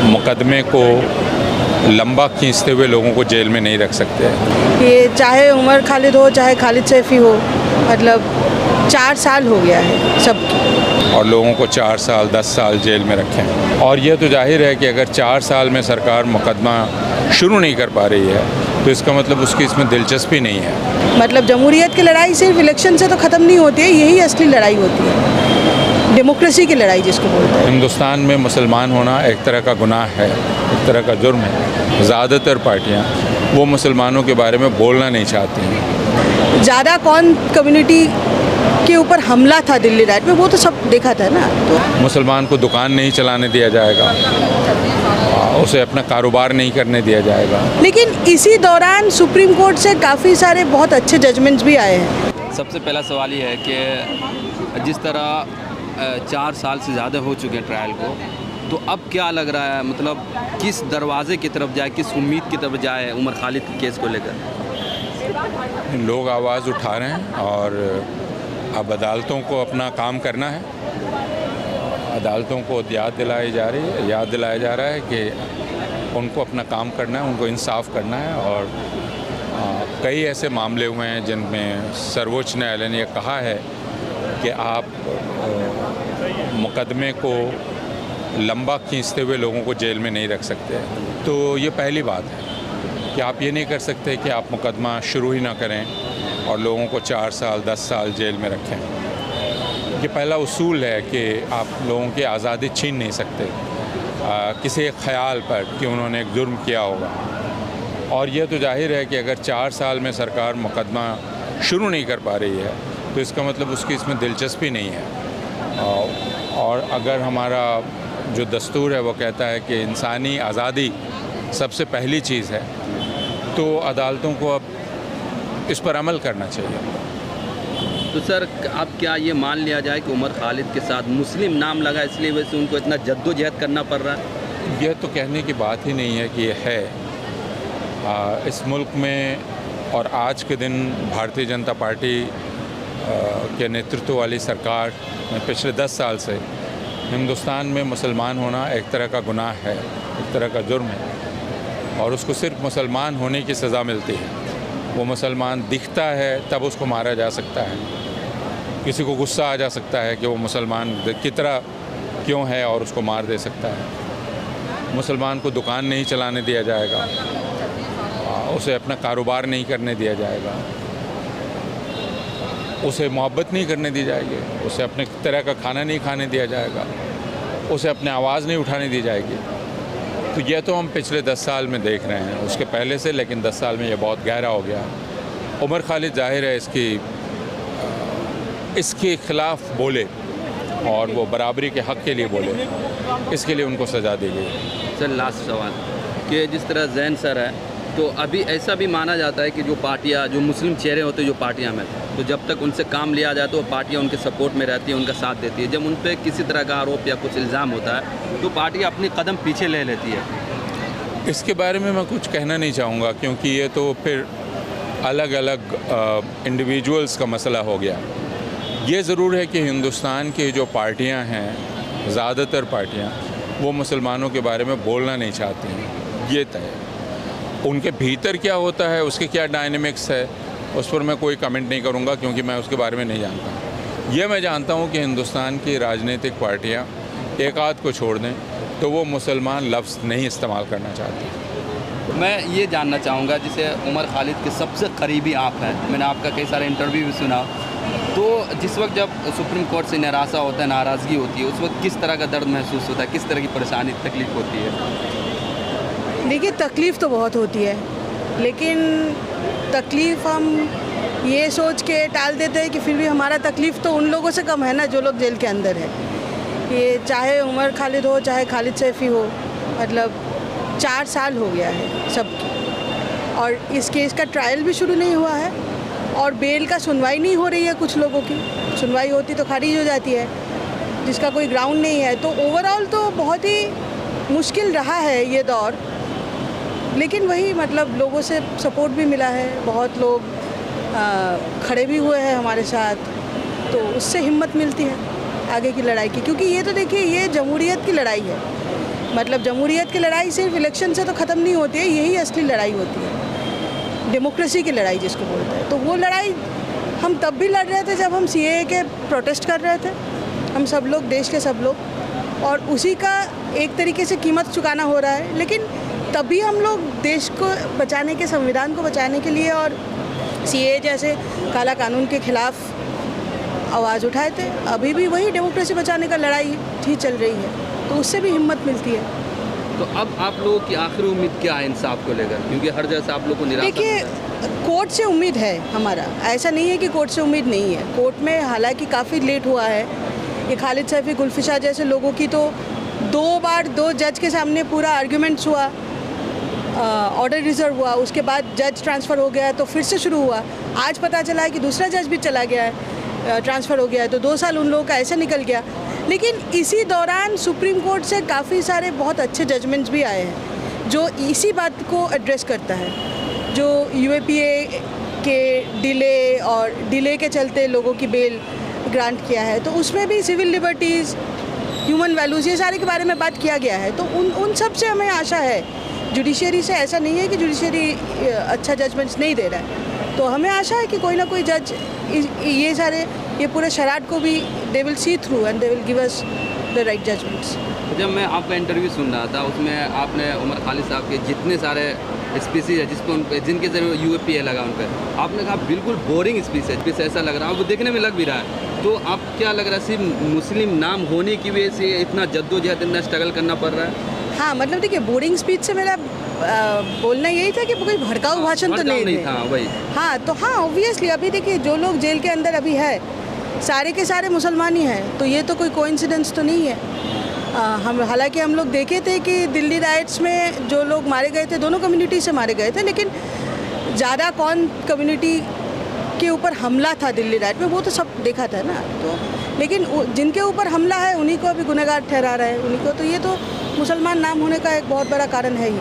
मुकदमे को लंबा खींचते हुए लोगों को जेल में नहीं रख सकते। ये चाहे उमर खालिद हो चाहे खालिद सैफी हो, मतलब 4 साल हो गया है सबकी, और लोगों को 4 साल 10 साल जेल में रखें। और यह तो जाहिर है कि अगर 4 साल में सरकार मुकदमा शुरू नहीं कर पा रही है तो इसका मतलब उसकी इसमें दिलचस्पी नहीं है। मतलब जमहूरियत की लड़ाई सिर्फ इलेक्शन से तो ख़त्म नहीं होती है, यही असली लड़ाई होती है, डेमोक्रेसी की लड़ाई जिसको बोलते हैं। हिंदुस्तान में मुसलमान होना एक तरह का गुनाह है, एक तरह का जुर्म है। ज़्यादातर पार्टियां वो मुसलमानों के बारे में बोलना नहीं चाहती हैं। ज़्यादा कौन कम्युनिटी के ऊपर हमला था दिल्ली राइट में, वो तो सब देखा था ना। तो मुसलमान को दुकान नहीं चलाने दिया जाएगा, उसे अपना कारोबार नहीं करने दिया जाएगा। लेकिन इसी दौरान सुप्रीम कोर्ट से काफ़ी सारे बहुत अच्छे जजमेंट्स भी आए हैं। सबसे पहला सवाल ये है कि जिस तरह 4 साल से ज़्यादा हो चुके हैं ट्रायल को, तो अब क्या लग रहा है, मतलब किस दरवाजे की तरफ जाए, किस उम्मीद की तरफ जाए उमर खालिद के केस को लेकर? लोग आवाज़ उठा रहे हैं और अब अदालतों को अपना काम करना है। अदालतों को याद दिलाया जा रहा है कि उनको अपना काम करना है, उनको इंसाफ करना है। और कई ऐसे मामले हुए हैं जिनमें सर्वोच्च न्यायालय ने कहा है कि आप मुकदमे को लंबा खींचते हुए लोगों को जेल में नहीं रख सकते। तो ये पहली बात है कि आप ये नहीं कर सकते कि आप मुकदमा शुरू ही ना करें और लोगों को 4 साल 10 साल जेल में रखें। ये पहला उसूल है कि आप लोगों की आज़ादी छीन नहीं सकते किसी एक ख़याल पर कि उन्होंने एक जुर्म किया होगा। और यह तो जाहिर है कि अगर 4 साल में सरकार मुकदमा शुरू नहीं कर पा रही है तो इसका मतलब उसकी इसमें दिलचस्पी नहीं है। और अगर हमारा जो दस्तूर है वो कहता है कि इंसानी आज़ादी सबसे पहली चीज़ है, तो अदालतों को अब इस पर अमल करना चाहिए। तो सर, अब क्या ये मान लिया जाए कि उमर खालिद के साथ मुस्लिम नाम लगा इसलिए वजह से उनको इतना जद्दोजहद करना पड़ रहा है? यह तो कहने की बात ही नहीं है कि ये है। इस मुल्क में और आज के दिन भारतीय जनता पार्टी के नेतृत्व वाली सरकार में पिछले 10 साल से हिंदुस्तान में मुसलमान होना एक तरह का गुनाह है, एक तरह का जुर्म है। और उसको सिर्फ मुसलमान होने की सज़ा मिलती है। वो मुसलमान दिखता है तब उसको मारा जा सकता है। किसी को गुस्सा आ जा सकता है कि वो मुसलमान की तरह क्यों है और उसको मार दे सकता है। मुसलमान को दुकान नहीं चलाने दिया जाएगा, उसे अपना कारोबार नहीं करने दिया जाएगा, उसे मोहब्बत नहीं करने दी जाएगी, उसे अपने तरह का खाना नहीं खाने दिया जाएगा, उसे अपने आवाज़ नहीं उठाने दी जाएगी। तो यह तो हम पिछले 10 साल में देख रहे हैं, उसके पहले से, लेकिन 10 साल में यह बहुत गहरा हो गया। उमर खालिद जाहिर है इसके ख़िलाफ़ बोले और वो बराबरी के हक़ के लिए बोले, इसके लिए उनको सज़ा दी गई। सर, लास्ट सवाल कि जिस तरह जैन सर है, तो अभी ऐसा भी माना जाता है कि जो पार्टियां, जो मुस्लिम चेहरे होते हैं जो पार्टियां में, तो जब तक उनसे काम लिया जाए तो वो पार्टियां उनके सपोर्ट में रहती है, उनका साथ देती है। जब उन पर किसी तरह का आरोप या कुछ इल्ज़ाम होता है तो पार्टी अपनी कदम पीछे ले लेती है। इसके बारे में मैं कुछ कहना नहीं चाहूँगा, क्योंकि ये तो फिर अलग अलग इंडिविजुअल्स का मसला हो गया। ये ज़रूर है कि हिंदुस्तान की जो पार्टियां हैं, ज़्यादातर पार्टियां वो मुसलमानों के बारे में बोलना नहीं चाहती हैं, ये तय है। उनके भीतर क्या होता है, उसके क्या डायनेमिक्स है, उस पर मैं कोई कमेंट नहीं करूँगा, क्योंकि मैं उसके बारे में नहीं जानता। ये मैं जानता हूँ कि हिंदुस्तान की राजनीतिक पार्टियाँ एक आध को छोड़ दें तो वो मुसलमान लफ्ज़ नहीं इस्तेमाल करना चाहती। मैं ये जानना चाहूँगा, जैसे उमर खालिद के सबसे करीबी आप हैं, मैंने आपका कई सारे इंटरव्यू भी सुना, तो जिस वक्त जब सुप्रीम कोर्ट से निराशा होता है, नाराज़गी होती है, उस वक्त किस तरह का दर्द महसूस होता है, किस तरह की परेशानी, तकलीफ़ होती है? देखिए, तकलीफ़ तो बहुत होती है, लेकिन तकलीफ़ हम ये सोच के टाल देते हैं कि फिर भी हमारा तकलीफ़ तो उन लोगों से कम है ना जो लोग जेल के अंदर है। ये चाहे उमर खालिद हो चाहे खालिद सैफी हो, मतलब 4 साल हो गया है सबकी, और इस केस का ट्रायल भी शुरू नहीं हुआ है और बेल का सुनवाई नहीं हो रही है। कुछ लोगों की सुनवाई होती तो खारिज हो जाती है, जिसका कोई ग्राउंड नहीं है। तो ओवरऑल तो बहुत ही मुश्किल रहा है ये दौर, लेकिन वही मतलब लोगों से सपोर्ट भी मिला है, बहुत लोग खड़े भी हुए हैं हमारे साथ, तो उससे हिम्मत मिलती है आगे की लड़ाई की। क्योंकि ये तो देखिए, ये जमहूरियत की लड़ाई है, मतलब जमहूरियत की लड़ाई सिर्फ इलेक्शन से तो ख़त्म नहीं होती है, यही असली लड़ाई होती है, डेमोक्रेसी की लड़ाई जिसको बोलते हैं। तो वो लड़ाई हम तब भी लड़ रहे थे जब हम CAA के प्रोटेस्ट कर रहे थे, हम सब लोग, देश के सब लोग, और उसी का एक तरीके से कीमत चुकाना हो रहा है। लेकिन तभी हम लोग देश को बचाने के, संविधान को बचाने के लिए और CAA जैसे काला कानून के खिलाफ आवाज़ उठाए थे। अभी भी वही डेमोक्रेसी बचाने का लड़ाई ही चल रही है, तो उससे भी हिम्मत मिलती है। तो अब आप लोगों की आखिरी उम्मीद क्या है इंसाफ को लेकर, क्योंकि हर जगह से आप लोग को निराशा देखिए, कोर्ट से उम्मीद है हमारा, ऐसा नहीं है कि कोर्ट से उम्मीद नहीं है। कोर्ट में हालांकि काफ़ी लेट हुआ है। ये खालिद सैफी, गुलफिशा जैसे लोगों की तो 2 बार 2 जज के सामने पूरा आर्ग्यूमेंट्स हुआ, ऑर्डर रिजर्व हुआ, उसके बाद जज ट्रांसफ़र हो गया तो फिर से शुरू हुआ। आज पता चला है कि दूसरा जज भी चला गया है, ट्रांसफ़र हो गया है, तो 2 साल उन लोगों का ऐसे निकल गया। लेकिन इसी दौरान सुप्रीम कोर्ट से काफ़ी सारे बहुत अच्छे जजमेंट्स भी आए हैं जो इसी बात को एड्रेस करता है, जो UAPA के डिले के चलते लोगों की बेल ग्रांट किया है, तो उसमें भी सिविल लिबर्टीज़, ह्यूमन वैल्यूज़, ये सारे के बारे में बात किया गया है। तो उन सब से हमें आशा है। जुडिशरी से ऐसा नहीं है कि जुडिशरी अच्छा जजमेंट्स नहीं दे रहा है, तो हमें आशा है कि कोई ना कोई जज ये पूरे शरारत को भी they will see through and they will give us the right judgements. जब मैं आपका इंटरव्यू सुन रहा था, उसमें आपने उमर खालिद साहब के जितने सारे स्पीसीज है जिनके जरिए UAPA लगा उन पर, आपने कहा बिल्कुल बोरिंग स्पीच है, ऐसा लग रहा है, वो देखने में लग भी रहा है। तो आप क्या लग रहा है, सिर्फ मुस्लिम नाम होने की वजह से इतना जद्दोजहद, इतना स्ट्रगल करना पड़ रहा है? हाँ, मतलब देखिए, बोरिंग स्पीच से मेरा बोलना यही था कि कोई भड़काऊ भाषण तो नहीं था वही। हाँ, तो हाँ, ऑब्वियसली अभी देखिए जो लोग जेल के अंदर अभी है सारे के सारे मुसलमान ही हैं, तो ये तो कोई कोइंसिडेंस तो नहीं है। हालांकि हम लोग देखे थे कि दिल्ली राइट्स में जो लोग मारे गए थे, दोनों कम्युनिटी से मारे गए थे, लेकिन ज़्यादा कौन कम्युनिटी के ऊपर हमला था दिल्ली राइट में, वो तो सब देखा था ना। तो लेकिन जिनके ऊपर हमला है उन्हीं को अभी गुनहगार ठहरा रहा है उन्हीं को, तो ये तो मुसलमान नाम होने का एक बहुत बड़ा कारण है ही।